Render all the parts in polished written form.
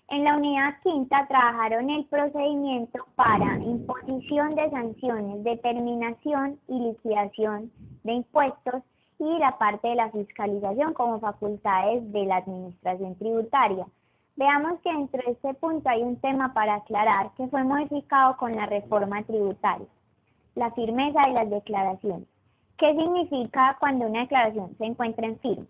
En la unidad quinta trabajaron el procedimiento para imposición de sanciones, determinación y liquidación de impuestos y la parte de la fiscalización como facultades de la administración tributaria. Veamos que dentro de este punto hay un tema para aclarar que fue modificado con la reforma tributaria, la firmeza de las declaraciones. ¿Qué significa cuando una declaración se encuentra en firme?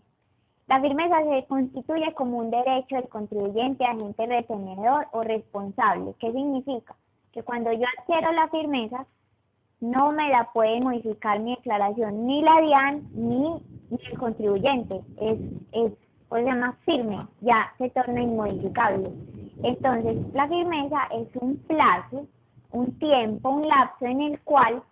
La firmeza se constituye como un derecho del contribuyente, agente retenedor o responsable. ¿Qué significa? Que cuando yo adquiero la firmeza, no me la puede modificar mi declaración, ni la DIAN, ni el contribuyente. Se llama firme, ya se torna inmodificable. Entonces, la firmeza es un plazo, un tiempo, un lapso en el cual,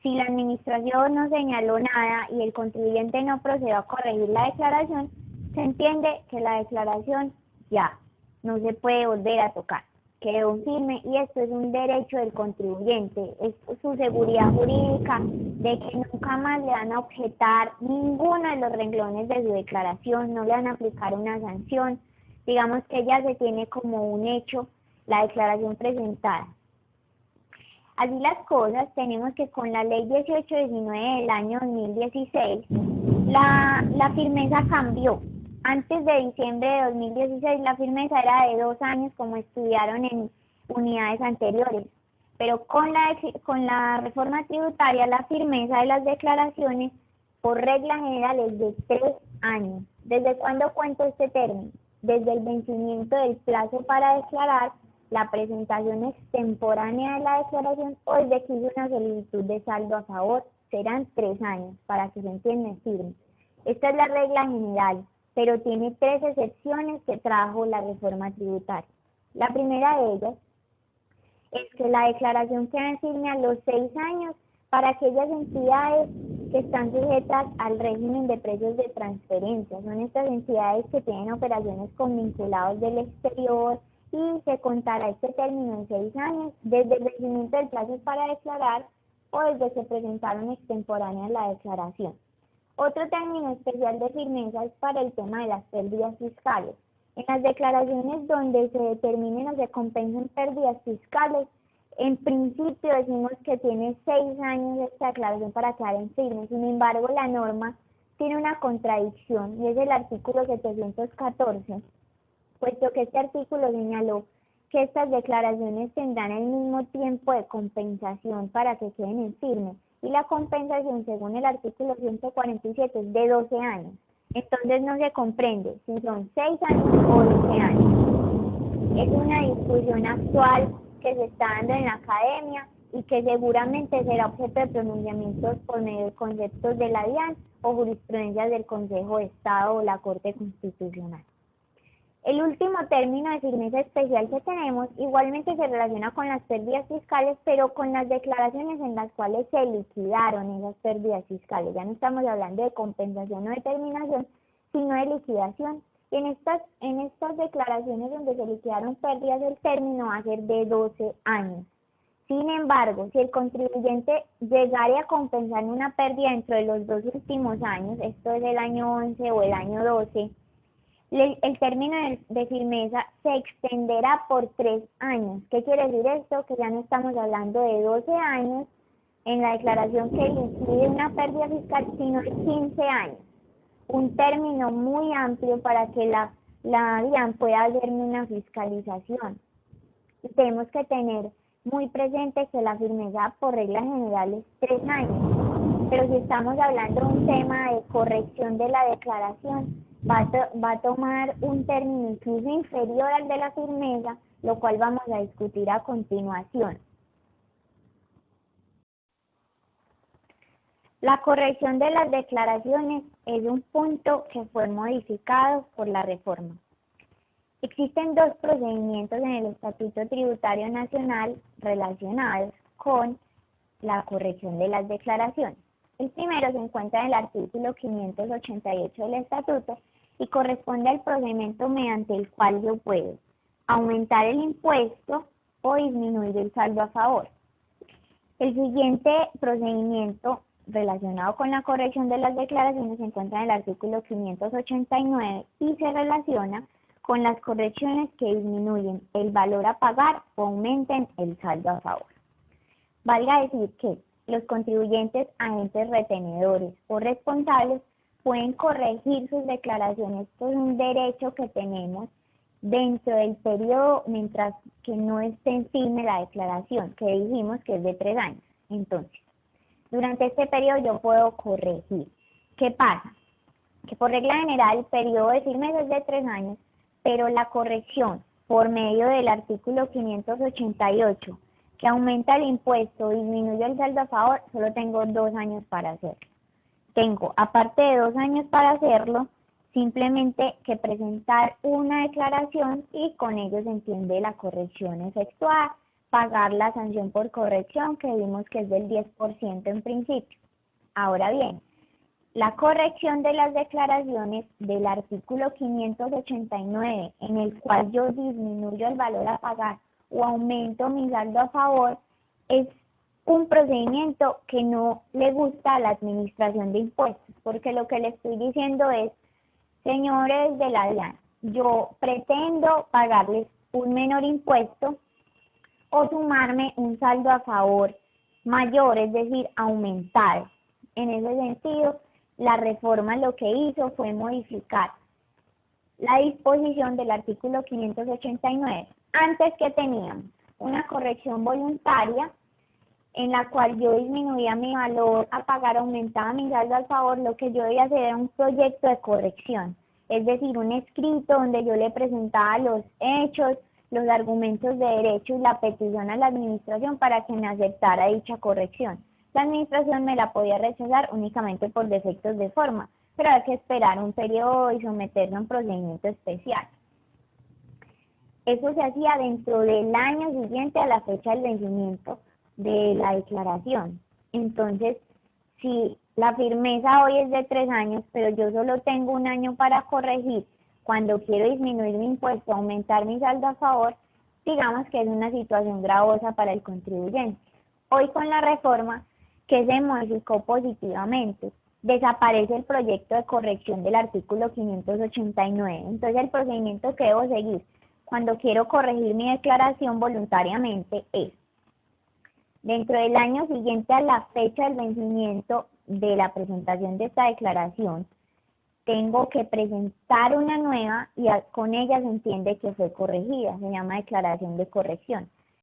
si la administración no señaló nada y el contribuyente no procedió a corregir la declaración, se entiende que la declaración ya no se puede volver a tocar, quedó firme y esto es un derecho del contribuyente, es su seguridad jurídica de que nunca más le van a objetar ninguno de los renglones de su declaración, no le van a aplicar una sanción, digamos que ya se tiene como un hecho la declaración presentada. Así las cosas, tenemos que con la ley 1819 del año 2016, la firmeza cambió. Antes de diciembre de 2016, la firmeza era de 2 años, como estudiaron en unidades anteriores. Pero con la reforma tributaria, la firmeza de las declaraciones, por regla general, es de 3 años. ¿Desde cuándo cuento este término? Desde el vencimiento del plazo para declarar, la presentación extemporánea de la declaración o desde que hizo una solicitud de saldo a favor, serán 3 años, para que se entienda firme. Esta es la regla general, pero tiene 3 excepciones que trajo la reforma tributaria. La primera de ellas es que la declaración queda firme a los 6 años para aquellas entidades que están sujetas al régimen de precios de transferencia. Son estas entidades que tienen operaciones con vinculados del exterior, y se contará este término en 6 años desde el vencimiento del plazo para declarar o desde que presentaron extemporánea la declaración. Otro término especial de firmeza es para el tema de las pérdidas fiscales. En las declaraciones donde se determinen o se compensen pérdidas fiscales, en principio decimos que tiene 6 años esta declaración para quedar en firme. Sin embargo, la norma tiene una contradicción y es el artículo 714. Puesto que este artículo señaló que estas declaraciones tendrán el mismo tiempo de compensación para que queden en firme, y la compensación, según el artículo 147, es de 12 años. Entonces no se comprende si son 6 años o 12 años. Es una discusión actual que se está dando en la academia y que seguramente será objeto de pronunciamientos por medio de conceptos de la DIAN o jurisprudencias del Consejo de Estado o la Corte Constitucional. El último término de firmeza especial que tenemos igualmente se relaciona con las pérdidas fiscales, pero con las declaraciones en las cuales se liquidaron esas pérdidas fiscales. Ya no estamos hablando de compensación o determinación, sino de liquidación. Y en estas declaraciones donde se liquidaron pérdidas, el término va a ser de 12 años. Sin embargo, si el contribuyente llegara a compensar una pérdida dentro de los 2 últimos años, esto es el año 11 o el año 12, el término de firmeza se extenderá por 3 años. ¿Qué quiere decir esto? Que ya no estamos hablando de 12 años en la declaración que liquide una pérdida fiscal, sino de 15 años. Un término muy amplio para que la DIAN pueda hacerme una fiscalización. Y tenemos que tener muy presente que la firmeza por regla general es 3 años. Pero si estamos hablando de un tema de corrección de la declaración, va a tomar un término incluso inferior al de la firmeza, lo cual vamos a discutir a continuación. La corrección de las declaraciones es un punto que fue modificado por la reforma. Existen 2 procedimientos en el Estatuto Tributario Nacional relacionados con la corrección de las declaraciones. El primero se encuentra en el artículo 588 del Estatuto y corresponde al procedimiento mediante el cual yo puedo aumentar el impuesto o disminuir el saldo a favor. El siguiente procedimiento relacionado con la corrección de las declaraciones se encuentra en el artículo 589 y se relaciona con las correcciones que disminuyen el valor a pagar o aumenten el saldo a favor. Valga decir que los contribuyentes, agentes retenedores o responsables pueden corregir sus declaraciones. Esto es un derecho que tenemos dentro del periodo mientras que no esté en firme la declaración, que dijimos que es de 3 años. Entonces, durante este periodo yo puedo corregir. ¿Qué pasa? Que por regla general el periodo de firmeza es de 3 años, pero la corrección por medio del artículo 588, que aumenta el impuesto, disminuye el saldo a favor, solo tengo 2 años para hacerlo. Tengo, aparte de 2 años para hacerlo, simplemente que presentar una declaración y con ello se entiende la corrección efectuada, pagar la sanción por corrección que vimos que es del 10% en principio. Ahora bien, la corrección de las declaraciones del artículo 589, en el cual yo disminuyo el valor a pagar o aumento mi saldo a favor, es un procedimiento que no le gusta a la administración de impuestos, porque lo que le estoy diciendo es, señores de la DIAN, yo pretendo pagarles un menor impuesto o sumarme un saldo a favor mayor, es decir, aumentar. En ese sentido, la reforma lo que hizo fue modificar la disposición del artículo 589. Antes, que teníamos una corrección voluntaria en la cual yo disminuía mi valor a pagar, aumentaba mi saldo a favor, lo que yo debía hacer era un proyecto de corrección, es decir, un escrito donde yo le presentaba los hechos, los argumentos de derecho y la petición a la administración para que me aceptara dicha corrección. La administración me la podía rechazar únicamente por defectos de forma, pero hay que esperar un periodo y someterse a un procedimiento especial. Eso se hacía dentro del año siguiente a la fecha del vencimiento de la declaración. Entonces, si la firmeza hoy es de 3 años, pero yo solo tengo 1 año para corregir, cuando quiero disminuir mi impuesto, aumentar mi saldo a favor, digamos que es una situación gravosa para el contribuyente. Hoy con la reforma, que se modificó positivamente, desaparece el proyecto de corrección del artículo 589. Entonces el procedimiento que debo seguir cuando quiero corregir mi declaración voluntariamente es, dentro del año siguiente a la fecha del vencimiento de la presentación de esta declaración, tengo que presentar una nueva y con ella se entiende que fue corregida, se llama declaración de corrección.